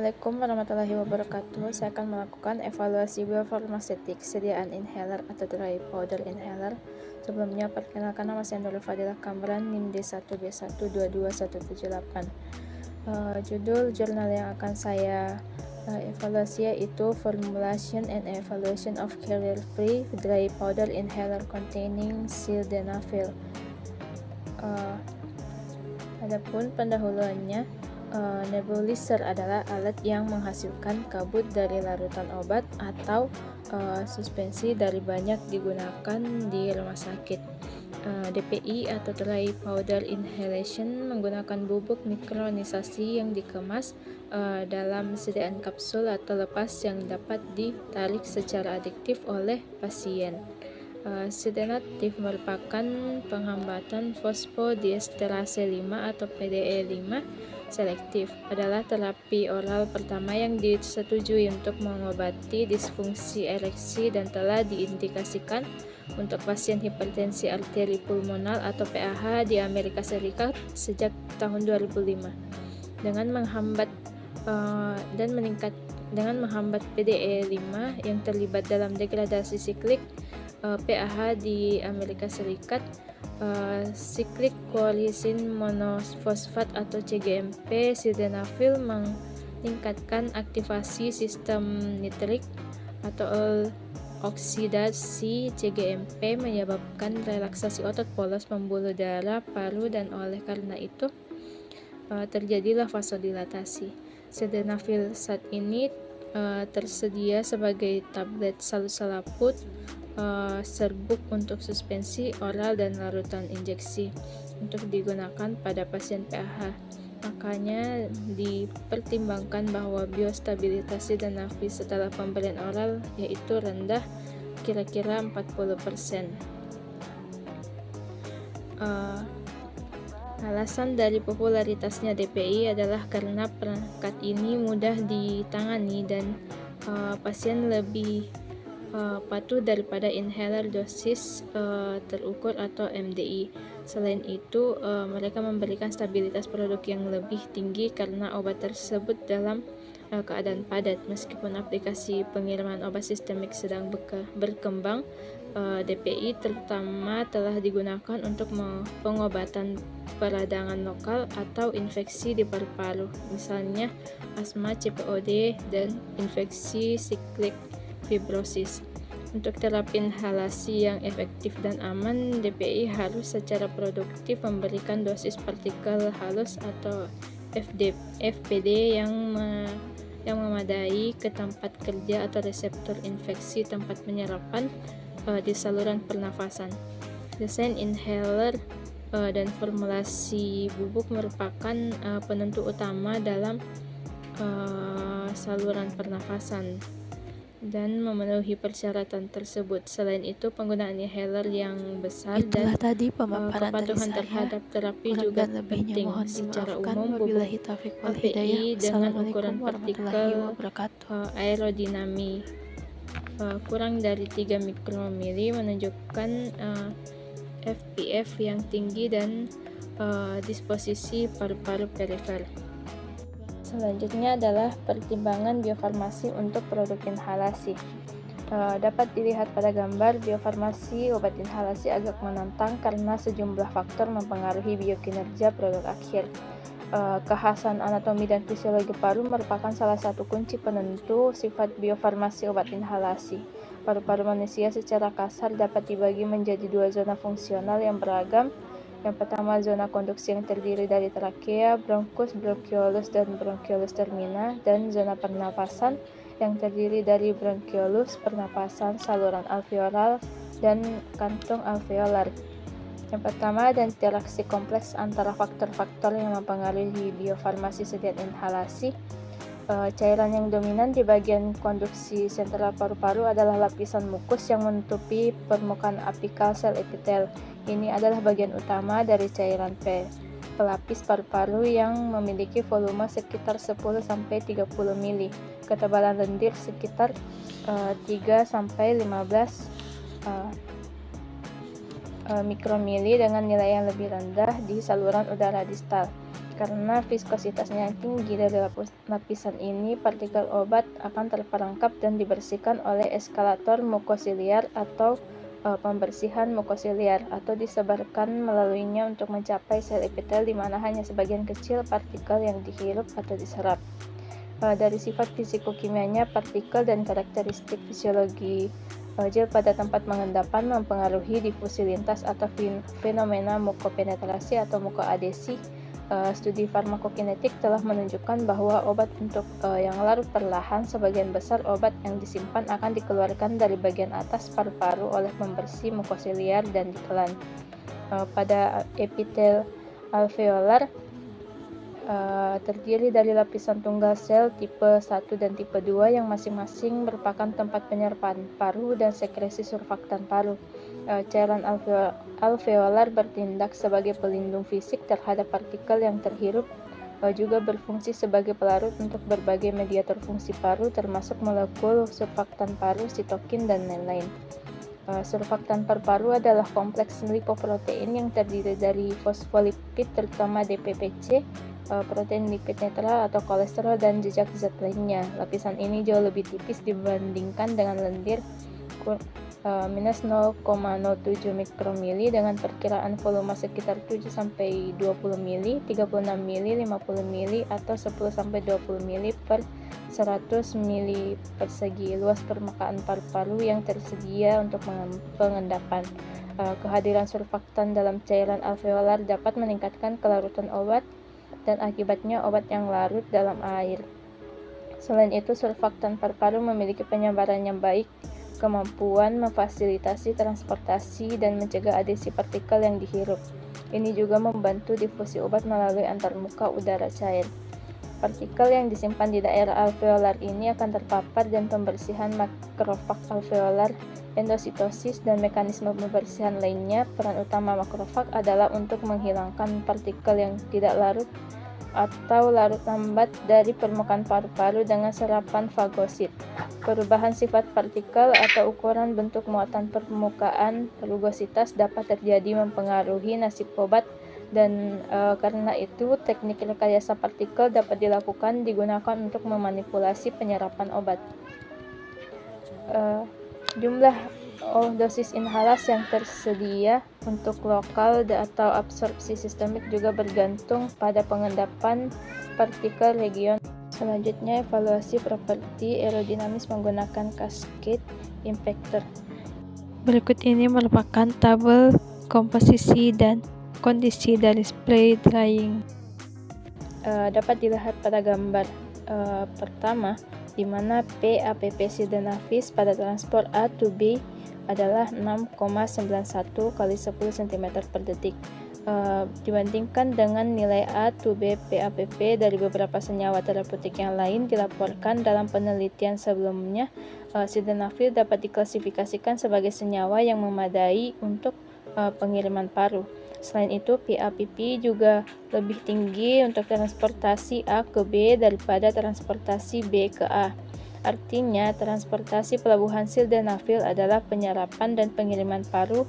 Assalamualaikum warahmatullahi wabarakatuh. Saya akan melakukan evaluasi biofarmasetik sediaan inhaler atau dry powder inhaler. Sebelumnya, perkenalkan nama saya Nurul Fadilah Kamran, NIM D1B1221178. Judul jurnal yang akan saya evaluasi yaitu Formulation and Evaluation of Carrier-Free Dry Powder Inhaler Containing Sildenafil. Adapun pendahuluannya, nebulizer adalah alat yang menghasilkan kabut dari larutan obat atau suspensi dari banyak digunakan di rumah sakit. DPI atau dry powder inhalation menggunakan bubuk mikronisasi yang dikemas dalam sediaan kapsul atau lepas yang dapat ditarik secara adiktif oleh pasien. Sildenatif merupakan penghambatan fosfodiesterase 5 atau PDE5 selektif, adalah terapi oral pertama yang disetujui untuk mengobati disfungsi ereksi dan telah diindikasikan untuk pasien hipertensi arteri pulmonal atau PAH di Amerika Serikat sejak tahun 2005. Dengan menghambat PDE5 yang terlibat dalam degradasi siklik PAH di Amerika Serikat, siklik coalisin monofosfat atau CGMP, sildenafil meningkatkan aktivasi sistem nitrik atau oksidasi CGMP, menyebabkan relaksasi otot polos pembuluh darah paru, dan oleh karena itu terjadilah vasodilatasi. Sildenafil saat ini tersedia sebagai tablet salu-selaput, serbuk untuk suspensi oral dan larutan injeksi untuk digunakan pada pasien PAH. Makanya dipertimbangkan bahwa biostabilitas sildenafil setelah pemberian oral yaitu rendah, kira-kira 40%. Alasan dari popularitasnya DPI adalah karena perangkat ini mudah ditangani dan pasien lebih patuh daripada inhaler dosis terukur atau MDI. Selain itu, mereka memberikan stabilitas produk yang lebih tinggi karena obat tersebut dalam keadaan padat. Meskipun aplikasi pengiriman obat sistemik sedang berkembang, DPI terutama telah digunakan untuk pengobatan peradangan lokal atau infeksi di paru-paru, misalnya asma, CPOD, dan infeksi siklik fibrosis. Untuk terapi inhalasi yang efektif dan aman, DPI harus secara produktif memberikan dosis partikel halus atau FPD yang memadai ke tempat kerja atau reseptor infeksi tempat penyerapan di saluran pernafasan. Desain inhaler dan formulasi bubuk merupakan penentu utama dalam saluran pernafasan dan memenuhi persyaratan tersebut. Selain itu, penggunaan inhaler yang besar dan kepatuhan terhadap terapi juga penting. Secara umum, bubuk API dengan ukuran partikel aerodinami kurang dari 3 mikromili menunjukkan FPF yang tinggi dan disposisi paru-paru perifer. Selanjutnya adalah pertimbangan biofarmasi untuk produk inhalasi. Dapat dilihat pada gambar, biofarmasi obat inhalasi agak menantang karena sejumlah faktor mempengaruhi biokinerja produk akhir. Kekhasan anatomi dan fisiologi paru merupakan salah satu kunci penentu sifat biofarmasi obat inhalasi. Paru-paru manusia secara kasar dapat dibagi menjadi dua zona fungsional yang beragam. Yang pertama, zona konduksi yang terdiri dari trakea, bronkus, bronkiolus, dan bronkiolus termina, dan zona pernapasan yang terdiri dari bronkiolus, pernapasan, saluran alveolar, dan kantung alveolar. Yang pertama, ada interaksi kompleks antara faktor-faktor yang mempengaruhi biofarmasi sediaan inhalasi. Cairan yang dominan di bagian konduksi sentral paru-paru adalah lapisan mukus yang menutupi permukaan apikal sel epitel. Ini adalah bagian utama dari cairan pelapis paru-paru yang memiliki volume sekitar 10-30 mili, ketebalan lendir sekitar 3-15 mikromili dengan nilai yang lebih rendah di saluran udara distal. Karena viskositasnya yang tinggi dari lapisan ini, partikel obat akan terperangkap dan dibersihkan oleh eskalator mukosiliar atau pembersihan mukosiliar, atau disebarkan melaluinya untuk mencapai sel epitel, di mana hanya sebagian kecil partikel yang dihirup atau diserap. Dari sifat fisikokimianya, partikel dan karakteristik fisiologi gel pada tempat pengendapan mempengaruhi difusi lintas atau fenomena mukopenetrasi atau mukoadesi. Studi farmakokinetik telah menunjukkan bahwa obat untuk yang larut perlahan, sebagian besar obat yang disimpan akan dikeluarkan dari bagian atas paru-paru oleh pembersih mukosiliar dan ditelan. Pada epitel alveolar terdiri dari lapisan tunggal sel tipe 1 dan tipe 2 yang masing-masing merupakan tempat penyerapan paru dan sekresi surfaktan paru. Cairan alveolar bertindak sebagai pelindung fisik terhadap partikel yang terhirup, juga berfungsi sebagai pelarut untuk berbagai mediator fungsi paru termasuk molekul surfaktan paru, sitokin, dan lain-lain. Surfaktan paru-paru adalah kompleks lipoprotein yang terdiri dari fosfolipid terutama DPPC, protein lipid netral atau kolesterol, dan jejak zat lainnya. Lapisan ini jauh lebih tipis dibandingkan dengan lendir, minus 0,07 mikromili dengan perkiraan volume sekitar 7-20 mili, 36 mili, 50 mili, atau 10-20 mili per 100 mili persegi luas permukaan paru-paru yang tersedia untuk pengendapan. Kehadiran surfaktan dalam cairan alveolar dapat meningkatkan kelarutan obat dan akibatnya obat yang larut dalam air. Selain itu, surfaktan paru-paru memiliki penyebaran yang baik, kemampuan memfasilitasi transportasi dan mencegah adesi partikel yang dihirup. Ini juga membantu difusi obat melalui antarmuka udara cair. Partikel yang disimpan di daerah alveolar ini akan terpapar dan pembersihan makrofag alveolar, endositosis, dan mekanisme pembersihan lainnya. Peran utama makrofag adalah untuk menghilangkan partikel yang tidak larut atau larut lambat dari permukaan paru-paru dengan serapan fagosit. Perubahan sifat partikel atau ukuran bentuk muatan permukaan rugositas dapat terjadi mempengaruhi nasib obat, dan karena itu teknik rekayasa partikel dapat digunakan untuk memanipulasi penyerapan obat. Jumlah dosis inhalasi yang tersedia untuk lokal atau absorpsi sistemik juga bergantung pada pengendapan partikel region. Selanjutnya, evaluasi properti aerodinamis menggunakan cascade impactor. Berikut ini merupakan tabel komposisi dan kondisi dari spray drying. Dapat dilihat pada gambar pertama, di mana PAPP sildenafil pada transport A to B adalah 6,91 kali 10 cm per detik. Dibandingkan dengan nilai A to B PAPP dari beberapa senyawa terapeutik yang lain dilaporkan dalam penelitian sebelumnya, sildenafil dapat diklasifikasikan sebagai senyawa yang memadai untuk pengiriman paru. Selain itu, PAPP juga lebih tinggi untuk transportasi A ke B daripada transportasi B ke A. Artinya, transportasi pelabuhan sildenafil adalah penyerapan dan pengiriman paru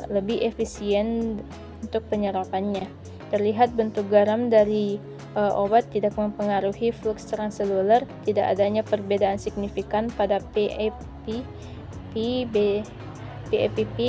lebih efisien untuk penyerapannya. Terlihat bentuk garam dari obat tidak mempengaruhi fluks transseluler, tidak adanya perbedaan signifikan pada PAPP,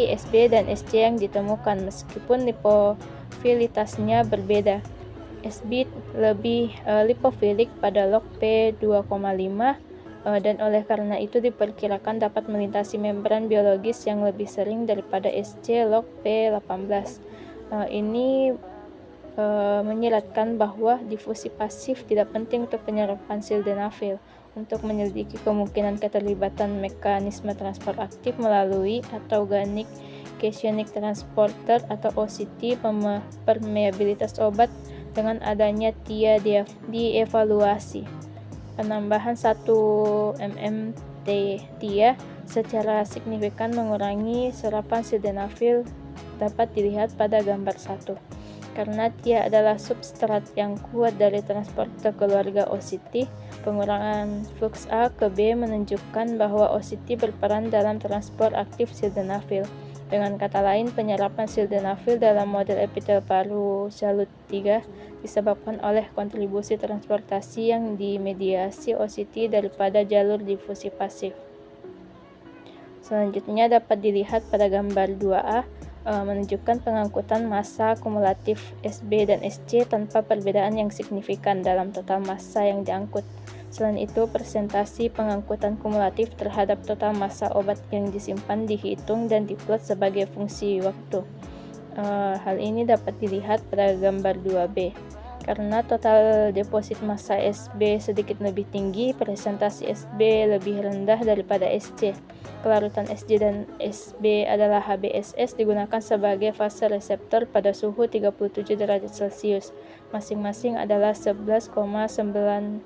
SB, dan SC yang ditemukan, meskipun lipofilitasnya berbeda. SB lebih lipofilik pada log P2,5 dan oleh karena itu diperkirakan dapat melintasi membran biologis yang lebih sering daripada SC log P18. Ini menyiratkan bahwa difusi pasif tidak penting untuk penyerapan sildenafil. Untuk menyelidiki kemungkinan keterlibatan mekanisme transport aktif melalui atau organic cationic transporter atau OCT, permeabilitas obat dengan adanya TIA dievaluasi. Penambahan 1 mm TIA secara signifikan mengurangi serapan sildenafil dapat dilihat pada gambar 1. Karena TIA adalah substrat yang kuat dari transporter keluarga OCT, pengurangan flux A ke B menunjukkan bahwa OCT berperan dalam transport aktif sildenafil. Dengan kata lain, penyerapan sildenafil dalam model epitel paru salut 3 disebabkan oleh kontribusi transportasi yang dimediasi OCT daripada jalur difusi pasif. Selanjutnya dapat dilihat pada gambar 2A, menunjukkan pengangkutan massa kumulatif SB dan SC tanpa perbedaan yang signifikan dalam total massa yang diangkut. Selain itu, presentasi pengangkutan kumulatif terhadap total massa obat yang disimpan dihitung dan diplot sebagai fungsi waktu. Hal ini dapat dilihat pada gambar 2B. Karena total deposit massa SB sedikit lebih tinggi, presentasi SB lebih rendah daripada SC. Kelarutan SC dan SB adalah HBSS digunakan sebagai fase reseptor pada suhu 37 derajat Celcius. Masing-masing adalah 11,901,36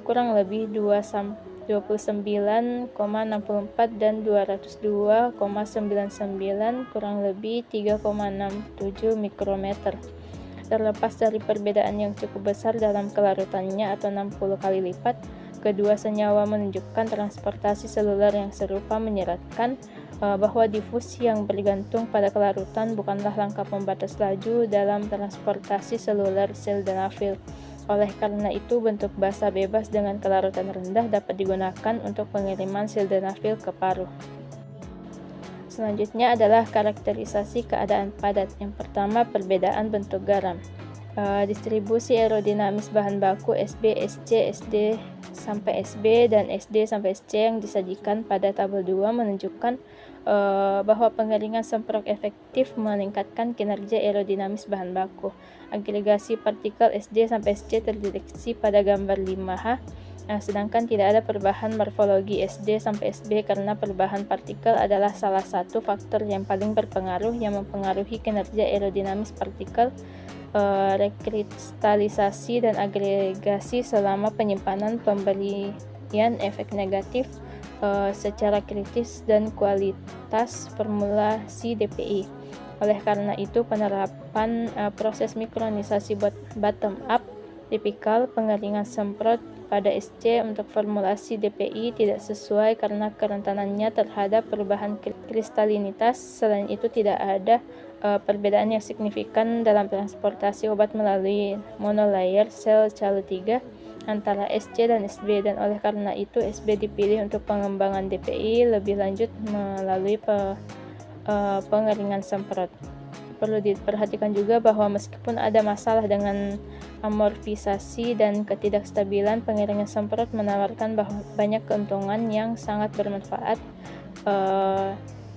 kurang lebih 29,64 dan 202,99 kurang lebih 3,67 mikrometer. Terlepas dari perbedaan yang cukup besar dalam kelarutannya atau 60 kali lipat, kedua senyawa menunjukkan transportasi seluler yang serupa, menyeratkan bahwa difusi yang bergantung pada kelarutan bukanlah langkah pembatas laju dalam transportasi seluler sildenafil. Oleh karena itu, bentuk basa bebas dengan kelarutan rendah dapat digunakan untuk pengiriman sildenafil ke paru. Selanjutnya adalah karakterisasi keadaan padat. Yang pertama, perbedaan bentuk garam. Distribusi aerodinamis bahan baku SB, SC, SD sampai SB dan SD sampai SC yang disajikan pada tabel 2 menunjukkan bahwa pengeringan semprot efektif meningkatkan kinerja aerodinamis bahan baku. Agregasi partikel SD sampai SC terdeteksi pada gambar 5H, sedangkan tidak ada perubahan morfologi SD sampai SB karena perubahan partikel adalah salah satu faktor yang paling berpengaruh yang mempengaruhi kinerja aerodinamis partikel. Rekristalisasi dan agregasi selama penyimpanan pemberian efek negatif secara kritis dan kualitas formulasi DPI. Oleh karena itu, penerapan proses mikronisasi bottom up tipikal pengeringan semprot pada SC untuk formulasi DPI tidak sesuai karena kerentanannya terhadap perubahan kristalinitas. Selain itu, tidak ada perbedaan yang signifikan dalam transportasi obat melalui monolayer sel salut 3 antara SC dan SB, dan oleh karena itu SB dipilih untuk pengembangan DPI lebih lanjut melalui pengeringan semprot. Perlu diperhatikan juga bahwa meskipun ada masalah dengan amorfisasi dan ketidakstabilan, pengeringan semprot menawarkan banyak keuntungan yang sangat bermanfaat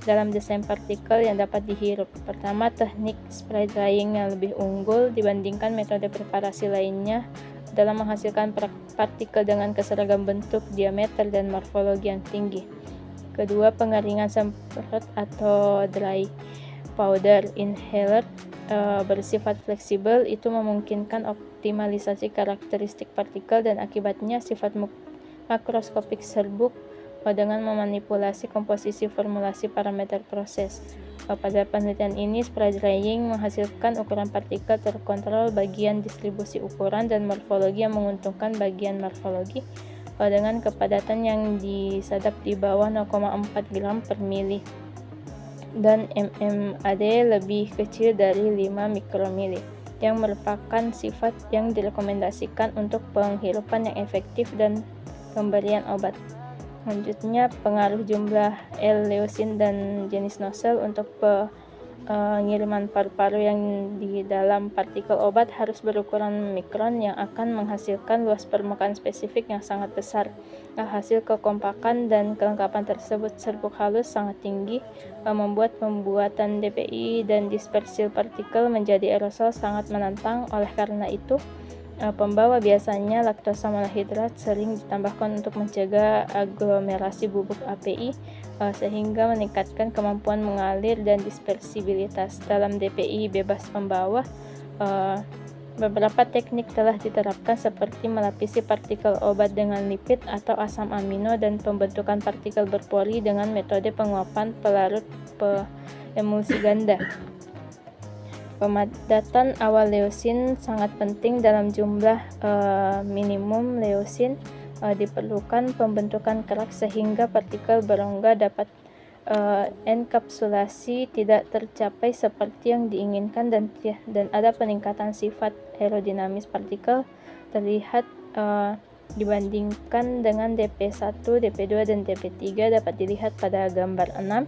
dalam desain partikel yang dapat dihirup. Pertama, teknik spray drying yang lebih unggul dibandingkan metode preparasi lainnya dalam menghasilkan partikel dengan keseragam bentuk, diameter, dan morfologi yang tinggi. Kedua, pengeringan semprot atau dry powder inhaler bersifat fleksibel. Itu memungkinkan optimalisasi karakteristik partikel dan akibatnya sifat makroskopik serbuk dengan memanipulasi komposisi formulasi parameter proses. Pada penelitian ini, spray drying menghasilkan ukuran partikel terkontrol bagian distribusi ukuran dan morfologi yang menguntungkan bagian morfologi dengan kepadatan yang disadap di bawah 0,4 gram per mili dan MMAD lebih kecil dari 5 mikromili, yang merupakan sifat yang direkomendasikan untuk penghirupan yang efektif dan pemberian obat. Selanjutnya, pengaruh jumlah L-leusin dan jenis nosel untuk pengiriman paru-paru yang di dalam partikel obat harus berukuran mikron yang akan menghasilkan luas permukaan spesifik yang sangat besar. Hasil kekompakan dan kelengkapan tersebut serbuk halus sangat tinggi, membuat pembuatan DPI dan dispersil partikel menjadi aerosol sangat menantang. Oleh karena itu, pembawa biasanya laktosa monohidrat sering ditambahkan untuk mencegah aglomerasi bubuk API sehingga meningkatkan kemampuan mengalir dan dispersibilitas. Dalam DPI bebas pembawa, beberapa teknik telah diterapkan seperti melapisi partikel obat dengan lipid atau asam amino dan pembentukan partikel berpori dengan metode penguapan pelarut emulsi ganda. Pemadatan awal leusin sangat penting. Dalam jumlah minimum leusin diperlukan pembentukan kerak sehingga partikel berongga dapat enkapsulasi tidak tercapai seperti yang diinginkan dan ada peningkatan sifat aerodinamis partikel terlihat dibandingkan dengan DP1, DP2, dan DP3 dapat dilihat pada gambar 6.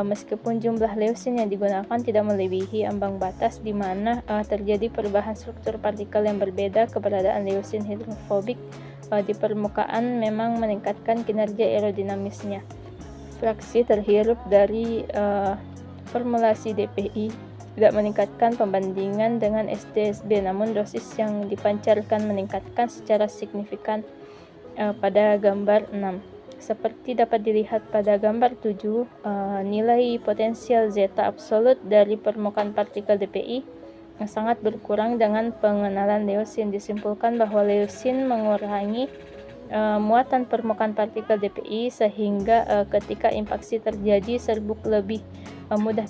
Meskipun jumlah leusin yang digunakan tidak melebihi ambang batas di mana terjadi perubahan struktur partikel yang berbeda, keberadaan leusin hidrofobik di permukaan memang meningkatkan kinerja aerodinamisnya. Fraksi terhirup dari formulasi DPI tidak meningkatkan pembandingan dengan SDSB, namun dosis yang dipancarkan meningkatkan secara signifikan pada gambar 6. Seperti dapat dilihat pada gambar 7, nilai potensial zeta absolut dari permukaan partikel DPI yang sangat berkurang dengan pengenalan leusin. Disimpulkan bahwa leusin mengurangi muatan permukaan partikel DPI sehingga ketika impaksi terjadi serbuk lebih mudah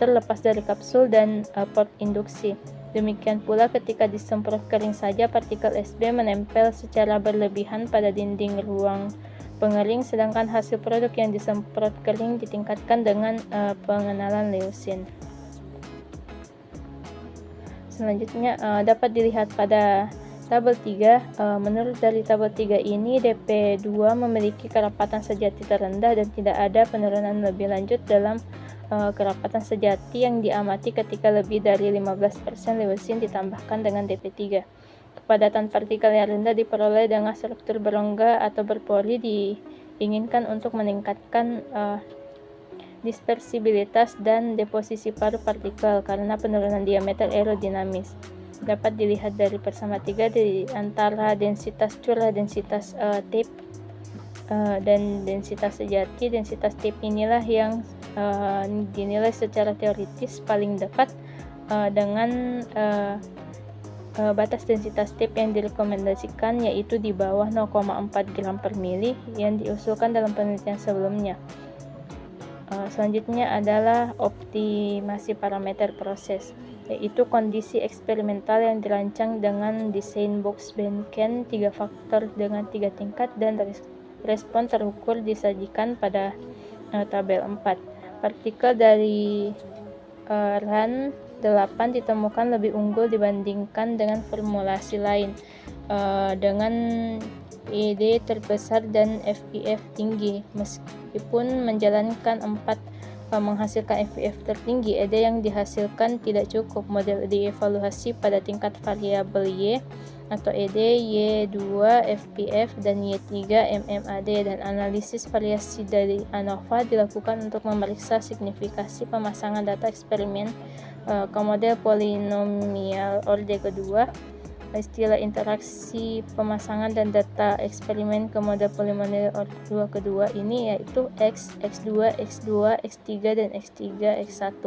terlepas dari kapsul dan port induksi. Demikian pula ketika disemprot kering saja, partikel SB menempel secara berlebihan pada dinding ruang pengering, sedangkan hasil produk yang disemprot kering ditingkatkan dengan pengenalan leusin. Selanjutnya dapat dilihat pada tabel 3. Menurut dari tabel 3 ini, DP2 memiliki kerapatan sejati terendah dan tidak ada penurunan lebih lanjut dalam kerapatan sejati yang diamati ketika lebih dari 15% leusin ditambahkan dengan DP3. Kepadatan partikel yang rendah diperoleh dengan struktur berongga atau berpori diinginkan untuk meningkatkan dispersibilitas dan deposisi paru partikel karena penurunan diameter aerodinamis. Dapat dilihat dari persama 3 di antara densitas curah, densitas tape, dan densitas sejati. Densitas tape inilah yang dinilai secara teoritis paling dekat dengan batas densitas tape yang direkomendasikan, yaitu di bawah 0,4 gram per mili yang diusulkan dalam penelitian sebelumnya. Selanjutnya adalah optimasi parameter proses, yaitu kondisi eksperimental yang dirancang dengan desain box Benken 3 faktor dengan 3 tingkat dan respon terukur disajikan pada tabel 4. Partikel dari RAN 8 ditemukan lebih unggul dibandingkan dengan formulasi lain dengan ED terbesar dan FPF tinggi. Meskipun menjalankan 4 menghasilkan FPF tertinggi, ED yang dihasilkan tidak cukup. Model dievaluasi pada tingkat variabel Y atau ED, Y2, FPF, dan Y3 MMAD, dan analisis variasi dari ANOVA dilakukan untuk memeriksa signifikasi pemasangan data eksperimen ke model polinomial orde kedua. Istilah interaksi pemasangan dan data eksperimen ke model polinomial orde kedua ini yaitu X, X2, X2, X3, dan X3, X1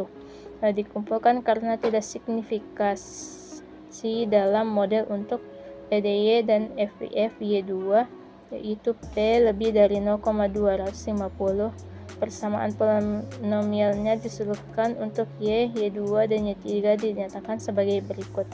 dikumpulkan karena tidak signifikasi dalam model untuk EDY dan FPF Y2, yaitu P lebih dari 0,250. Persamaan polinomialnya disuruhkan untuk Y, Y2, dan Y3 dinyatakan sebagai berikut.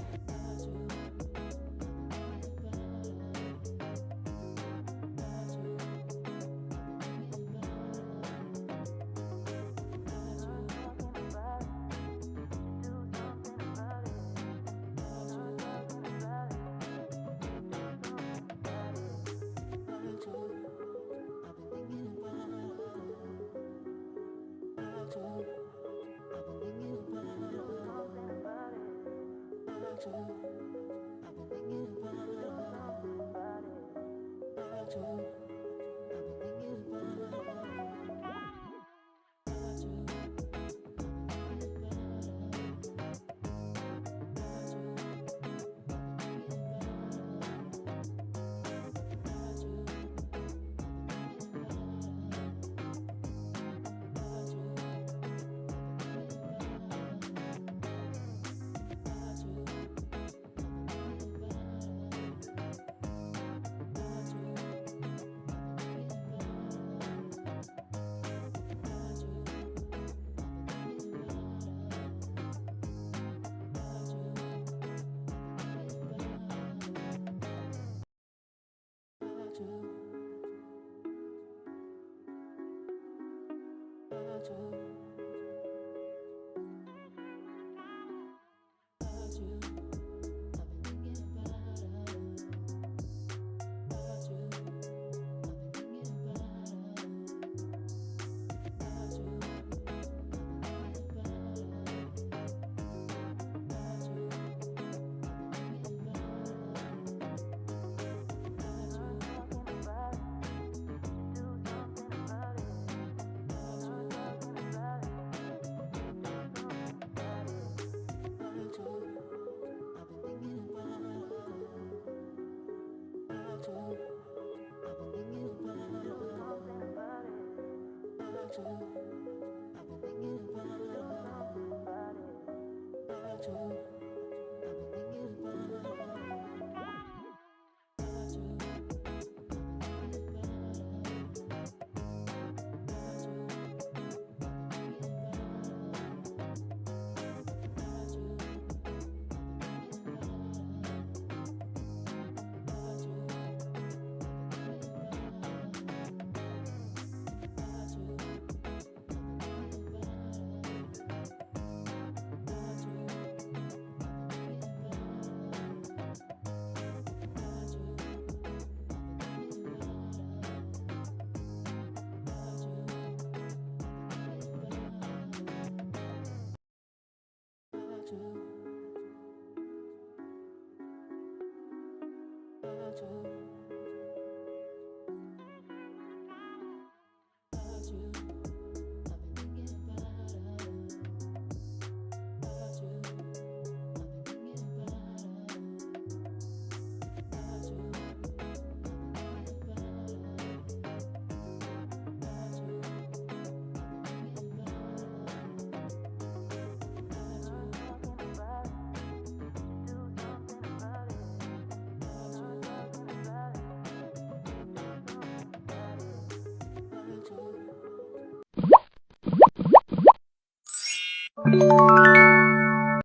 Thank you.